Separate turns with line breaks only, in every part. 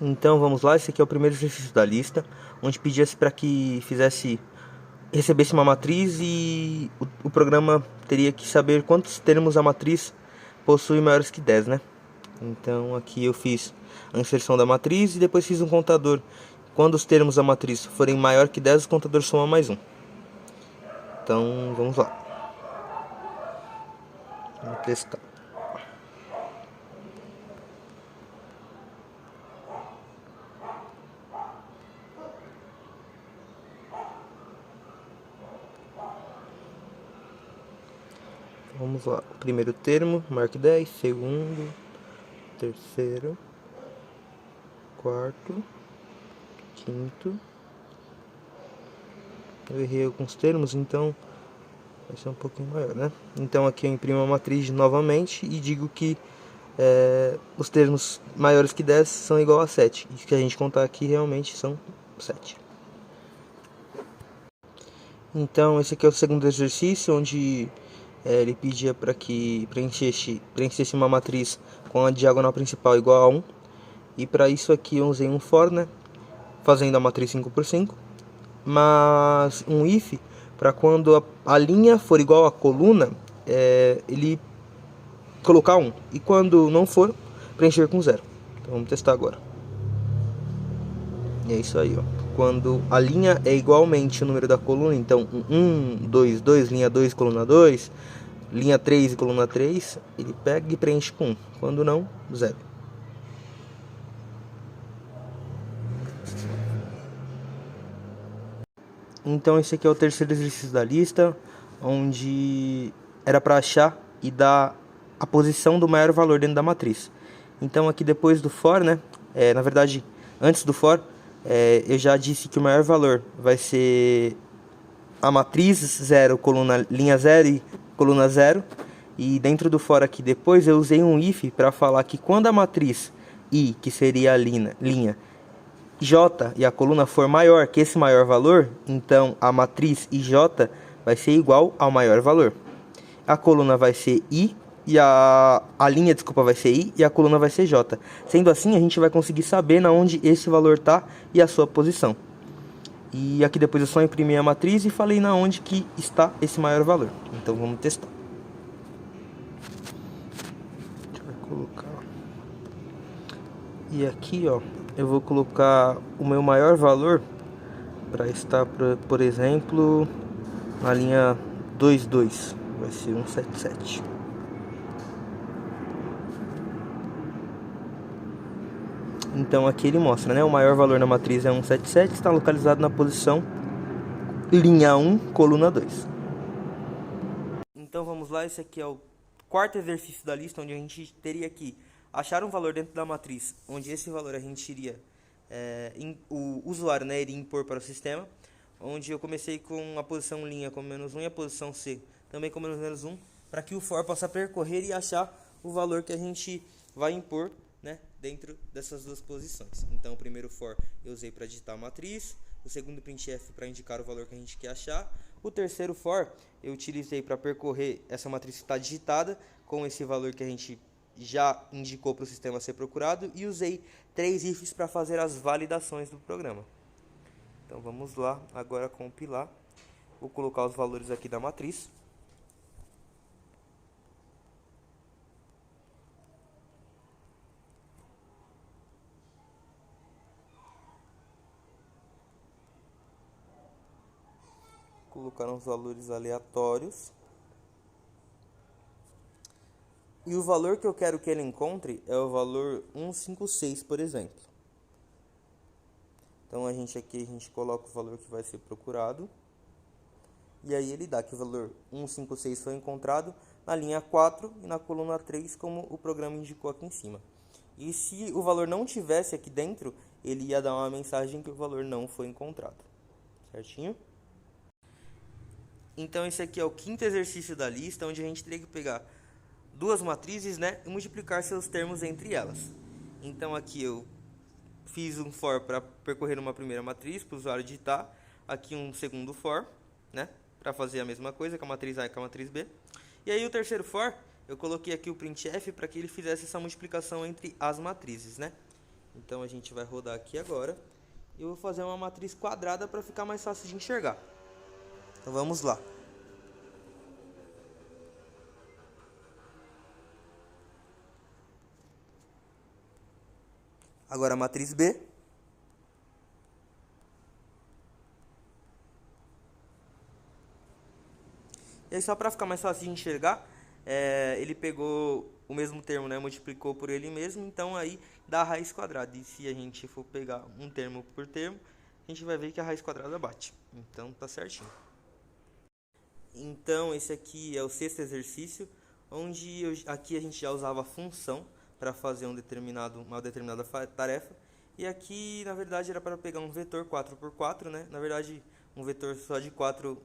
Então vamos lá, esse aqui é o primeiro exercício da lista, onde pedia-se para que recebesse uma matriz e o programa teria que saber quantos termos a matriz possui maiores que 10, né? Então aqui eu fiz a inserção da matriz e depois fiz um contador. Quando os termos da matriz forem maior que 10, o contador soma mais um. Então vamos lá. Vamos testar. Vamos lá. Primeiro termo, maior que 10. Segundo, terceiro, quarto, quinto. Eu errei alguns termos, então vai ser um pouquinho maior, né? Então aqui eu imprimo a matriz novamente e digo que os termos maiores que 10 são igual a 7. E que a gente contar aqui realmente são 7. Então esse aqui é o segundo exercício, onde ele pedia para que preenchesse uma matriz com a diagonal principal igual a 1. E para isso aqui eu usei um for, né? Fazendo a matriz 5 por 5. Mas um if para quando a linha for igual à coluna, ele colocar 1. E quando não for, preencher com 0. Então vamos testar agora. E é isso aí, ó. Quando a linha é igualmente o número da coluna, então 1, 2, 2, linha 2, coluna 2, linha 3 e coluna 3, ele pega e preenche com 1. Quando não, 0. Então esse aqui é o terceiro exercício da lista, onde era para achar e dar a posição do maior valor dentro da matriz. Então aqui depois do for, né, na verdade antes do for, eu já disse que o maior valor vai ser a matriz 0, linha 0 e coluna 0. E dentro do for aqui depois eu usei um if para falar que quando a matriz I, que seria a linha J e a coluna for maior que esse maior valor, então a matriz IJ vai ser igual ao maior valor. A coluna vai ser I e a linha, desculpa, vai ser I e a coluna vai ser J. Sendo assim, a gente vai conseguir saber na onde esse valor está e a sua posição. E aqui depois eu só imprimi a matriz e falei na onde que está esse maior valor. Então vamos testar. A gente vai colocar. E aqui, ó, eu vou colocar o meu maior valor para estar, por exemplo, na linha 22, vai ser 177. Então aqui ele mostra, né? O maior valor na matriz é 177, está localizado na posição linha 1, coluna 2. Então vamos lá, esse aqui é o quarto exercício da lista, onde a gente teria que achar um valor dentro da matriz, onde esse valor a gente iria, o usuário, né, iria impor para o sistema, onde eu comecei com a posição linha com menos 1 e a posição C também com menos 1, para que o for possa percorrer e achar o valor que a gente vai impor, né, dentro dessas duas posições. Então o primeiro for eu usei para digitar a matriz, o segundo printf para indicar o valor que a gente quer achar, o terceiro for eu utilizei para percorrer essa matriz que está digitada com esse valor que a gente já indicou para o sistema ser procurado, e usei 3 ifs para fazer as validações do programa. Então vamos lá agora compilar. Vou colocar os valores aqui da matriz. Colocar uns valores aleatórios. E o valor que eu quero que ele encontre é o valor 156, por exemplo. Então a gente coloca o valor que vai ser procurado. E aí ele dá que o valor 156 foi encontrado na linha 4 e na coluna 3, como o programa indicou aqui em cima. E se o valor não tivesse aqui dentro, ele ia dar uma mensagem que o valor não foi encontrado. Certinho? Então esse aqui é o quinto exercício da lista, onde a gente teria que pegar duas matrizes, né, e multiplicar seus termos entre elas. Então aqui eu fiz um for para percorrer uma primeira matriz para o usuário digitar, aqui um segundo for, né, para fazer a mesma coisa com a matriz A e com a matriz B. E aí o terceiro for, eu coloquei aqui o printf para que ele fizesse essa multiplicação entre as matrizes, né? Então a gente vai rodar aqui agora. Eu vou fazer uma matriz quadrada para ficar mais fácil de enxergar. Então vamos lá. Agora a matriz B. E aí só para ficar mais fácil de enxergar, ele pegou o mesmo termo, né, multiplicou por ele mesmo, então aí dá a raiz quadrada. E se a gente for pegar um termo por termo, a gente vai ver que a raiz quadrada bate. Então tá certinho. Então esse aqui é o sexto exercício, onde aqui a gente já usava a função para fazer uma determinada tarefa. E aqui, na verdade, era para pegar um vetor 4x4, né? Na verdade, um vetor só de 4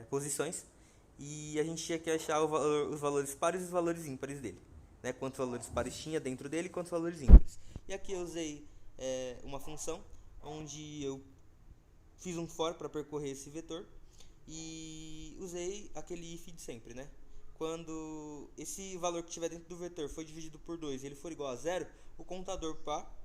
posições. E a gente tinha que achar os valores pares e os valores ímpares dele. Né? Quantos valores pares tinha dentro dele e quantos valores ímpares. E aqui eu usei uma função onde eu fiz um for para percorrer esse vetor e usei aquele if de sempre, né? Quando esse valor que estiver dentro do vetor for dividido por 2 e ele for igual a zero, o contador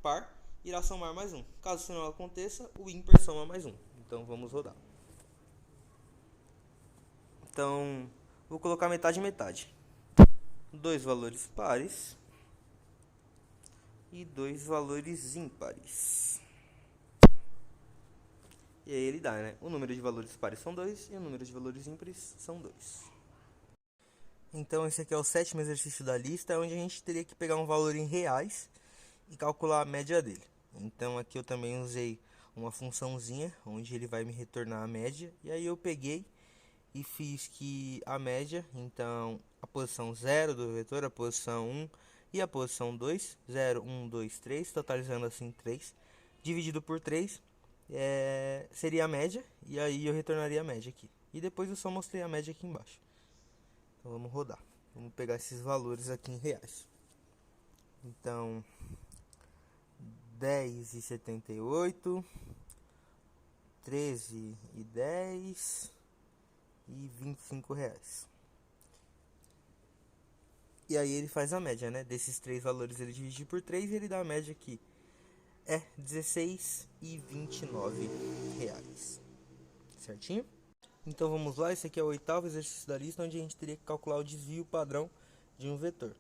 par irá somar mais 1. Caso isso não aconteça, o ímpar soma mais 1. Então vamos rodar. Então, vou colocar metade e metade. 2 valores pares e 2 valores ímpares. E aí ele dá, né? O número de valores pares são 2 e o número de valores ímpares são 2. Então esse aqui é o sétimo exercício da lista, onde a gente teria que pegar um valor em reais e calcular a média dele. Então aqui eu também usei uma funçãozinha, onde ele vai me retornar a média. E aí eu peguei e fiz que a média, então a posição 0 do vetor, a posição 1 e a posição 2, 0, 1, 2, 3, totalizando assim 3, dividido por 3, seria a média, e aí eu retornaria a média aqui. E depois eu só mostrei a média aqui embaixo. Então vamos rodar. Vamos pegar esses valores aqui em reais. Então, 10,78, 13,10 e R$ 25. E aí ele faz a média, né? Desses três valores ele divide por 3 e ele dá a média aqui. É R$ 16,29. Certinho? Então vamos lá, esse aqui é o oitavo exercício da lista, onde a gente teria que calcular o desvio padrão de um vetor.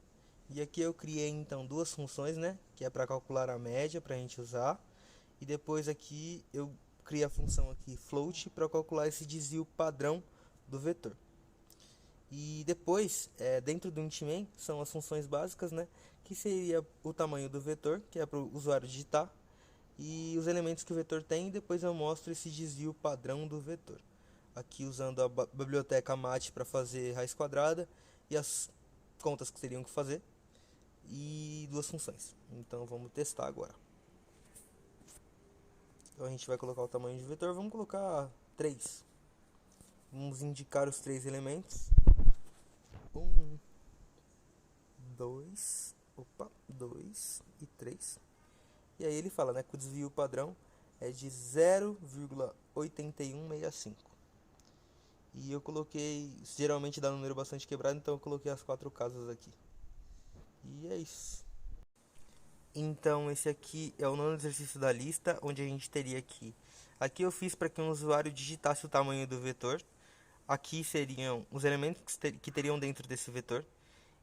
E aqui eu criei então duas funções, né? Que é para calcular a média, para a gente usar. E depois aqui eu criei a função aqui float para calcular esse desvio padrão do vetor. E depois, dentro do Intimain, são as funções básicas, né? Que seria o tamanho do vetor, que é para o usuário digitar, e os elementos que o vetor tem, e depois eu mostro esse desvio padrão do vetor. Aqui usando a biblioteca mat para fazer raiz quadrada e as contas que teriam que fazer, e duas funções. Então vamos testar agora. Então a gente vai colocar o tamanho de vetor, vamos colocar 3. Vamos indicar os 3 elementos. 1, 2, 2 e 3. E aí ele fala, né, que o desvio padrão é de 0,8165. E eu coloquei, geralmente dá um número bastante quebrado, então eu coloquei as 4 casas aqui. E é isso. Então esse aqui é o nono exercício da lista, onde a gente teria aqui eu fiz para que um usuário digitasse o tamanho do vetor. Aqui seriam os elementos que teriam dentro desse vetor.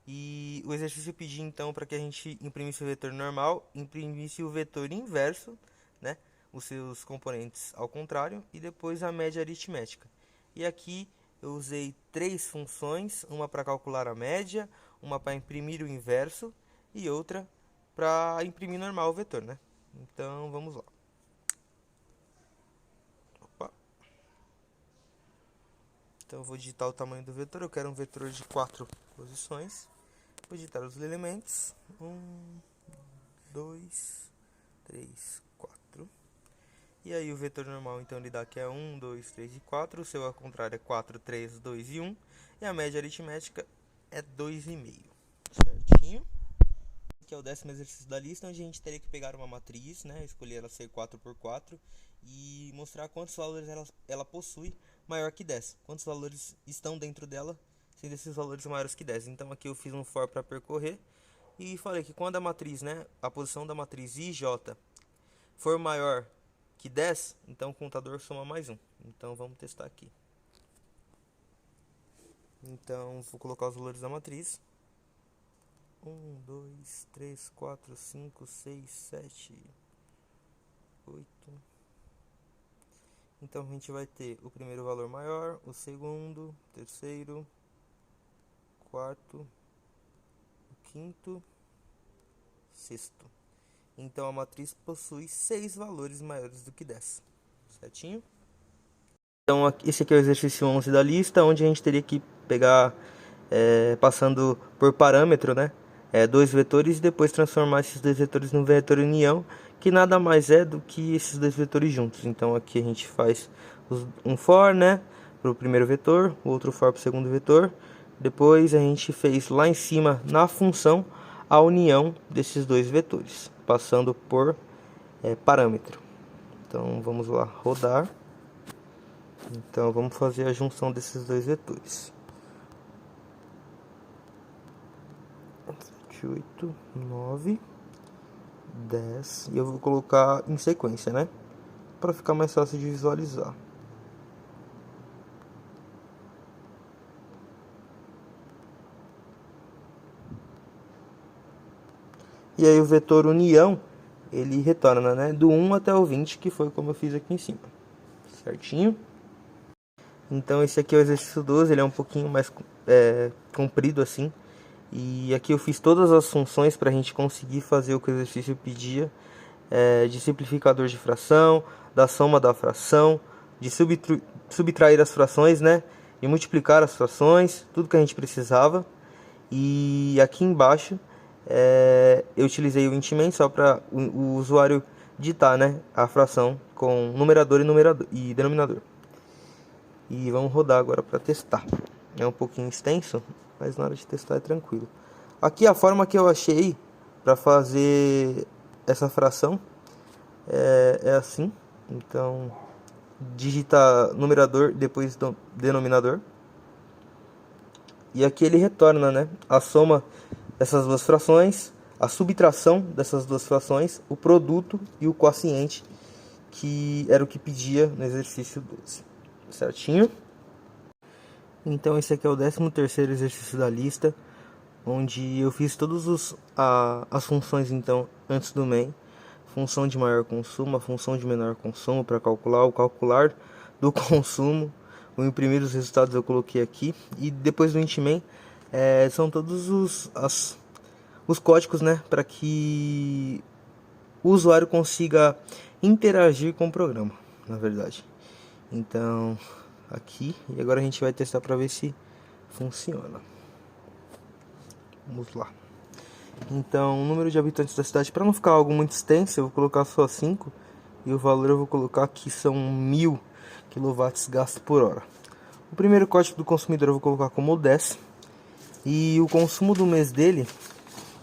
E o exercício pedia então para que a gente imprimisse o vetor normal, imprimisse o vetor inverso, né, os seus componentes ao contrário, e depois a média aritmética. E aqui eu usei 3 funções, uma para calcular a média, uma para imprimir o inverso e outra para imprimir normal o vetor, né? Então vamos lá. Opa. Então eu vou digitar o tamanho do vetor, eu quero um vetor de 4 posições. Vou digitar os elementos. 1, 2, 3, 4. E aí o vetor normal então ele dá que é 1, 2, 3 e 4. O seu ao contrário é 4, 3, 2 e 1. E a média aritmética é 2,5. Certinho? Que é o 10º exercício da lista, onde a gente teria que pegar uma matriz, né, escolher ela ser 4x4 e mostrar quantos valores ela possui maior que 10. Quantos valores estão dentro dela, sendo esses valores maiores que 10. Então aqui eu fiz um for para percorrer E falei que quando a matriz, né, a posição da matriz IJ for maior que 10, então o contador soma mais um. Então vamos testar aqui. Então vou colocar os valores da matriz. 1, 2, 3, 4, 5, 6, 7, 8. Então a gente vai ter o primeiro valor maior, o segundo, terceiro, quarto, o quinto, sexto. Então a matriz possui 6 valores maiores do que 10, certinho? Então esse aqui é o exercício 11 da lista, onde a gente teria que pegar, passando por parâmetro, né, dois vetores e depois transformar esses dois vetores no vetor união, que nada mais é do que esses dois vetores juntos. Então aqui a gente faz um for, né, para o primeiro vetor, o outro for para o segundo vetor. Depois a gente fez lá em cima na função a união desses dois vetores, passando por parâmetro. Então vamos lá rodar. Então vamos fazer a junção desses dois vetores. 7, 8, 9, 10. E eu vou colocar em sequência, né? Para ficar mais fácil de visualizar. E aí o vetor união, ele retorna, né, do 1 até o 20, que foi como eu fiz aqui em cima. Certinho? Então esse aqui é o exercício 12, ele é um pouquinho mais comprido assim. E aqui eu fiz todas as funções para a gente conseguir fazer o que o exercício pedia. De simplificador de fração, da soma da fração, de subtrair as frações, né? E multiplicar as frações, tudo que a gente precisava. E aqui embaixo eu utilizei o intimate só para o usuário digitar, né, a fração com numerador e denominador. E vamos rodar agora para testar. É um pouquinho extenso, mas na hora de testar é tranquilo. Aqui a forma que eu achei para fazer essa fração é assim. Então digita numerador depois do denominador. E aqui ele retorna, né, a soma dessas duas frações, a subtração dessas duas frações, o produto e o quociente, que era o que pedia no exercício 12. Certinho? Então esse aqui é o 13º exercício da lista, onde eu fiz todas as funções então antes do main. Função de maior consumo, a função de menor consumo para calcular, o calcular do consumo, o imprimir os resultados eu coloquei aqui. E depois do intmain são todos os códigos, né, para que o usuário consiga interagir com o programa, na verdade. Então aqui, e agora a gente vai testar para ver se funciona. Vamos lá. Então, o número de habitantes da cidade, para não ficar algo muito extenso, eu vou colocar só 5. E o valor eu vou colocar que são 1000 kW gastos por hora. O primeiro código do consumidor eu vou colocar como 10. E o consumo do mês dele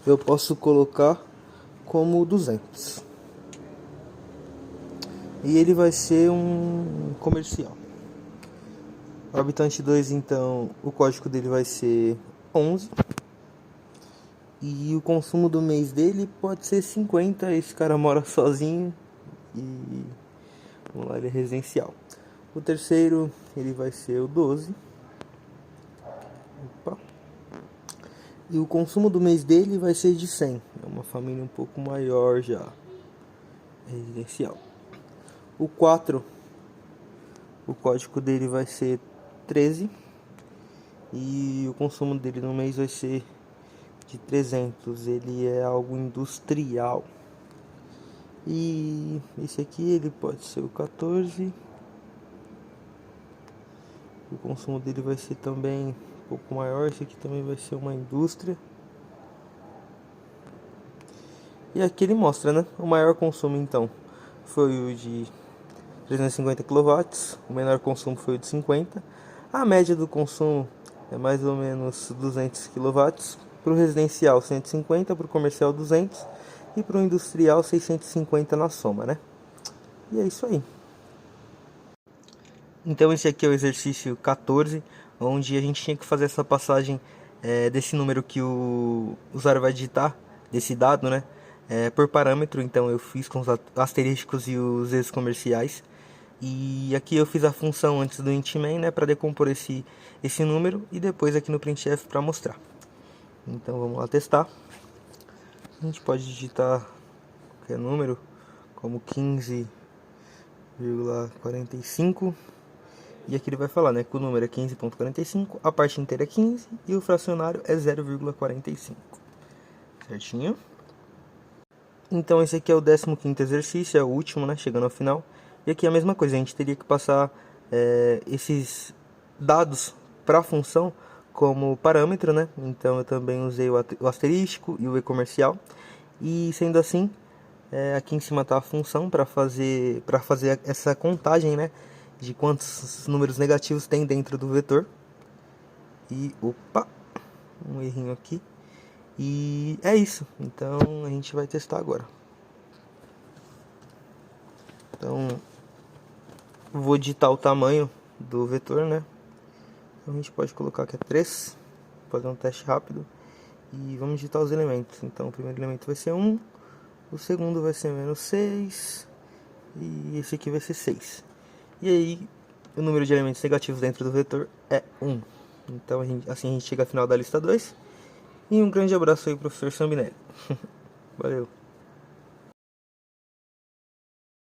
eu posso colocar como 200. E ele vai ser um comercial. O habitante 2, então, o código dele vai ser 11. E o consumo do mês dele pode ser 50. Esse cara mora sozinho e vamos lá, ele é residencial. O terceiro, ele vai ser o 12. Opa. E o consumo do mês dele vai ser de 100. É uma família um pouco maior já, residencial. O 4, o código dele vai ser 13. E o consumo dele no mês vai ser de 300. Ele é algo industrial. E esse aqui ele pode ser o 14. O consumo dele vai ser também um pouco maior. Esse aqui também vai ser uma indústria. E aqui ele mostra, né, o maior consumo então foi o de 350 kW, o menor consumo foi o de 50. A média do consumo é mais ou menos 200 kW. Para o residencial 150, para o comercial 200 e para o industrial 650 na soma, né? E é isso aí. Então esse aqui é o exercício 14, onde a gente tinha que fazer essa passagem desse número que o usuário vai digitar desse dado, né, por parâmetro. Então eu fiz com os asterísticos e os vezes comerciais. E aqui eu fiz a função antes do int main, né, para decompor esse número, e depois aqui no printf para mostrar. Então vamos lá testar. A gente pode digitar qualquer número, como 15,45, e aqui ele vai falar, né, que o número é 15,45, a parte inteira é 15 e o fracionário é 0,45. Certinho? Então esse aqui é o 15º exercício, é o último, né, chegando ao final. E aqui é a mesma coisa, a gente teria que passar esses dados para a função como parâmetro, né? Então eu também usei o asterístico e o e-comercial. E sendo assim, aqui em cima está a função para fazer essa contagem, né, de quantos números negativos tem dentro do vetor. E opa, um errinho aqui. E é isso. Então a gente vai testar agora. Então vou digitar o tamanho do vetor, né? Então a gente pode colocar aqui 3, fazer um teste rápido. E vamos digitar os elementos. Então o primeiro elemento vai ser 1, o segundo vai ser menos 6, e esse aqui vai ser 6. E aí o número de elementos negativos dentro do vetor é 1. Então assim a gente chega ao final da lista 2. E um grande abraço aí, professor Sambinelli. Valeu.